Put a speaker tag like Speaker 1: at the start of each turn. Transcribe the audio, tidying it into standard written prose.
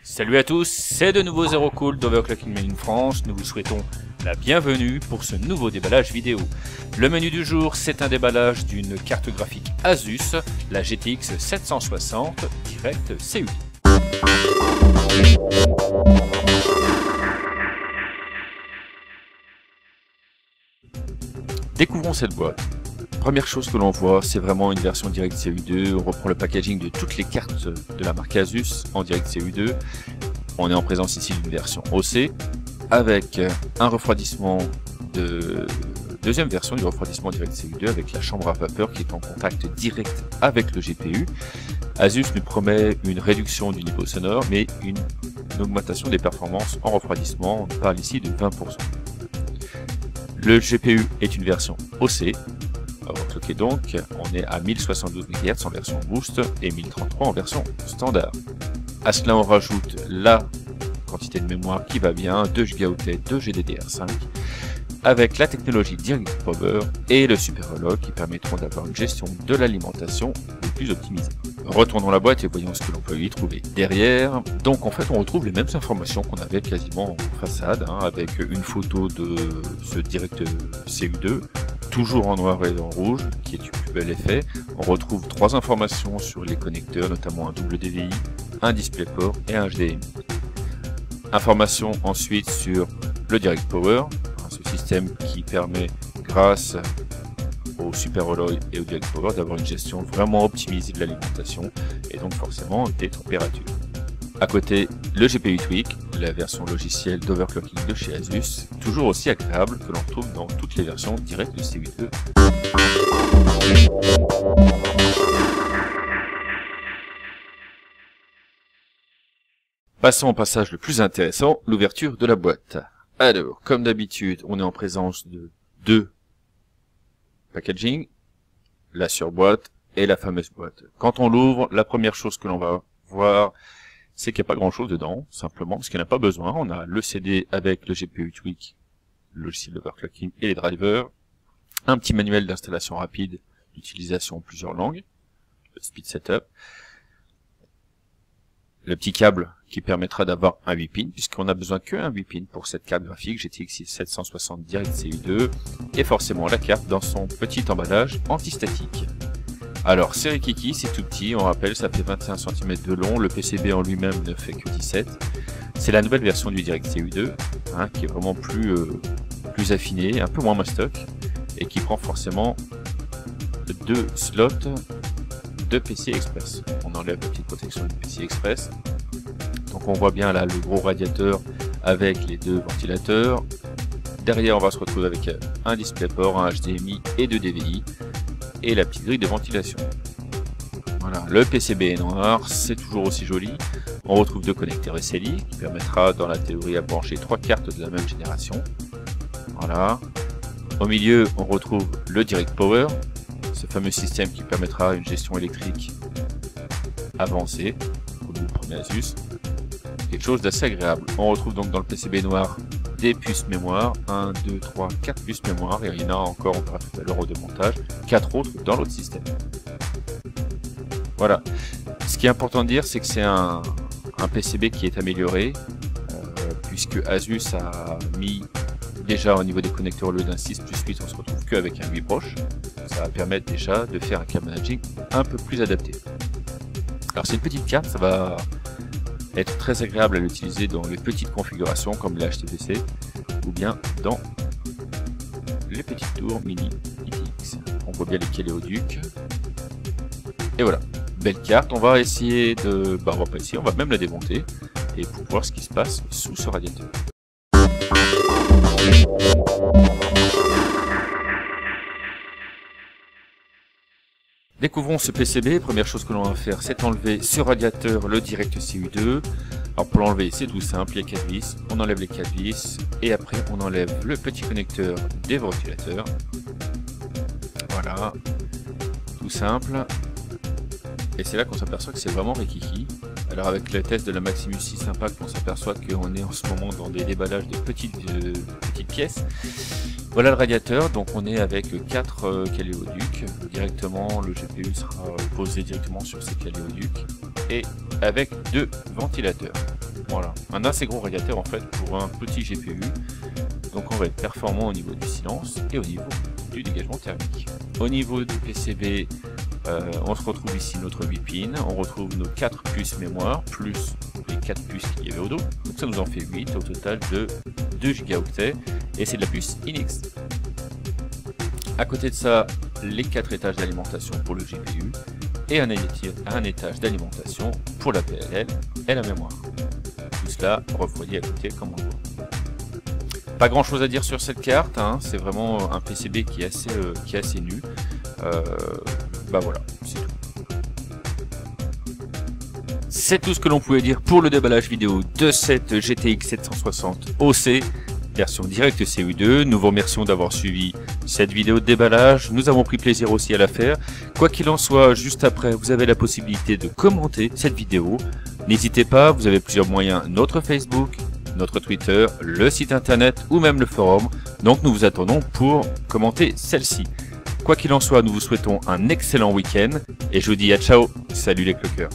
Speaker 1: Salut à tous, c'est de nouveau Zero Cool d'Overclocking Made in France. Nous vous souhaitons la bienvenue pour ce nouveau déballage vidéo. Le menu du jour, c'est un déballage d'une carte graphique Asus, la GTX 760 Direct CUD. Découvrons cette boîte. Première chose que l'on voit, c'est vraiment une version Direct CU2. On reprend le packaging de toutes les cartes de la marque Asus en Direct CU2. On est en présence ici d'une version OC avec un refroidissement de deuxième version du refroidissement Direct CU2 avec la chambre à vapeur qui est en contact direct avec le GPU. Asus nous promet une réduction du niveau sonore mais une augmentation des performances en refroidissement. On parle ici de 20%. Le GPU est une version OC. Overclocké donc, on est à 1072 MHz en version Boost et 1033 en version standard. À cela on rajoute la quantité de mémoire qui va bien, 2 Go de GDDR5, avec la technologie Direct Power et le Super Relog qui permettront d'avoir une gestion de l'alimentation le plus optimisée. Retournons la boîte et voyons ce que l'on peut y trouver derrière. Donc en fait on retrouve les mêmes informations qu'on avait quasiment en façade, avec une photo de ce Direct CU2, toujours en noir et en rouge, qui est du plus bel effet. On retrouve 3 informations sur les connecteurs, notamment un double DVI, un DisplayPort et un HDMI. Informations ensuite sur le Direct Power, ce système qui permet, grâce au Super Relog et au Direct Power, d'avoir une gestion vraiment optimisée de l'alimentation et donc forcément des températures. À côté, le GPU Tweak, la version logicielle d'overclocking de chez Asus, toujours aussi agréable que l'on retrouve dans toutes les versions directes de CU2. Passons au passage le plus intéressant, l'ouverture de la boîte. Alors, comme d'habitude, on est en présence de 2 packaging, la surboîte et la fameuse boîte. Quand on l'ouvre, la première chose que l'on va voir, c'est qu'il n'y a pas grand chose dedans, simplement parce qu'il n'y en a pas besoin. On a le CD avec le GPU Tweak, le logiciel d'overclocking et les drivers, un petit manuel d'installation rapide d'utilisation en plusieurs langues, le speed setup, le petit câble qui permettra d'avoir un 8 pins, puisqu'on n'a besoin qu'un 8 pins pour cette carte graphique GTX 760 Direct CU2, et forcément la carte dans son petit emballage antistatique. Alors c'est rikiki, c'est tout petit, on rappelle ça fait 21 cm de long, le PCB en lui-même ne fait que 17. C'est la nouvelle version du Direct CU2, qui est vraiment plus affinée, un peu moins mastoc, et qui prend forcément 2 slots de PCI Express. On enlève la petite protection du PCI Express. Donc on voit bien là le gros radiateur avec les 2 ventilateurs. Derrière on va se retrouver avec un DisplayPort, un HDMI et 2 DVI. Et la petite grille de ventilation. Voilà, le PCB est noir, c'est toujours aussi joli. On retrouve 2 connecteurs SLI qui permettra dans la théorie à brancher 3 cartes de la même génération. Voilà. Au milieu, on retrouve le Direct Power, ce fameux système qui permettra une gestion électrique avancée, comme vous le prenez Asus. Quelque chose d'assez agréable. On retrouve donc dans le PCB noir des puces mémoire, 1, 2, 3, 4 puces mémoire, et il y en a encore, on verra tout à l'heure au démontage, 4 autres dans l'autre système. Voilà. Ce qui est important de dire, c'est que c'est un PCB qui est amélioré, puisque Asus a mis déjà au niveau des connecteurs au lieu d'un 6 plus 8, on se retrouve qu'avec un 8 broches. Ça va permettre déjà de faire un cable managing un peu plus adapté. Alors c'est une petite carte, ça va être très agréable à l'utiliser dans les petites configurations comme les HTPC ou bien dans les petites tours mini ITX. On voit bien les Kéléoduc. Et voilà, belle carte. On va essayer de... on va pas essayer, on va même la démonter et pour voir ce qui se passe sous ce radiateur. Découvrons ce PCB. Première chose que l'on va faire, c'est enlever ce radiateur, le Direct CU2. Alors pour l'enlever, c'est tout simple, il y a 4 vis. On enlève les 4 vis et après on enlève le petit connecteur des ventilateurs. Voilà, tout simple. Et c'est là qu'on s'aperçoit que c'est vraiment rikiki. Alors avec le test de la Maximus 6 Impact, on s'aperçoit qu'on est en ce moment dans des déballages de petites pièces. Voilà le radiateur, donc on est avec 4 caléoducs. Directement, le GPU sera posé directement sur ces caléoducs et avec 2 ventilateurs. Voilà, un assez gros radiateur en fait pour un petit GPU. Donc on va être performant au niveau du silence et au niveau du dégagement thermique. Au niveau du PCB, on se retrouve ici notre 8 pins, on retrouve nos 4 puces mémoire, plus les 4 puces qu'il y avait au dos. Donc ça nous en fait 8 au total de 2 gigaoctets, et c'est de la puce Inix. À côté de ça, les 4 étages d'alimentation pour le GPU, et un étage d'alimentation pour la PLL et la mémoire. Tout cela refroidi à côté comme on le voit. Pas grand chose à dire sur cette carte, hein. C'est vraiment un PCB qui est assez nu. Bah voilà, c'est tout. C'est tout ce que l'on pouvait dire pour le déballage vidéo de cette GTX 760 OC, version Direct CU2. Nous vous remercions d'avoir suivi cette vidéo de déballage. Nous avons pris plaisir aussi à la faire. Quoi qu'il en soit, juste après, vous avez la possibilité de commenter cette vidéo. N'hésitez pas, vous avez plusieurs moyens, notre Facebook, notre Twitter, le site internet ou même le forum. Donc nous vous attendons pour commenter celle-ci. Quoi qu'il en soit, nous vous souhaitons un excellent week-end et je vous dis à ciao, salut les cloqueurs.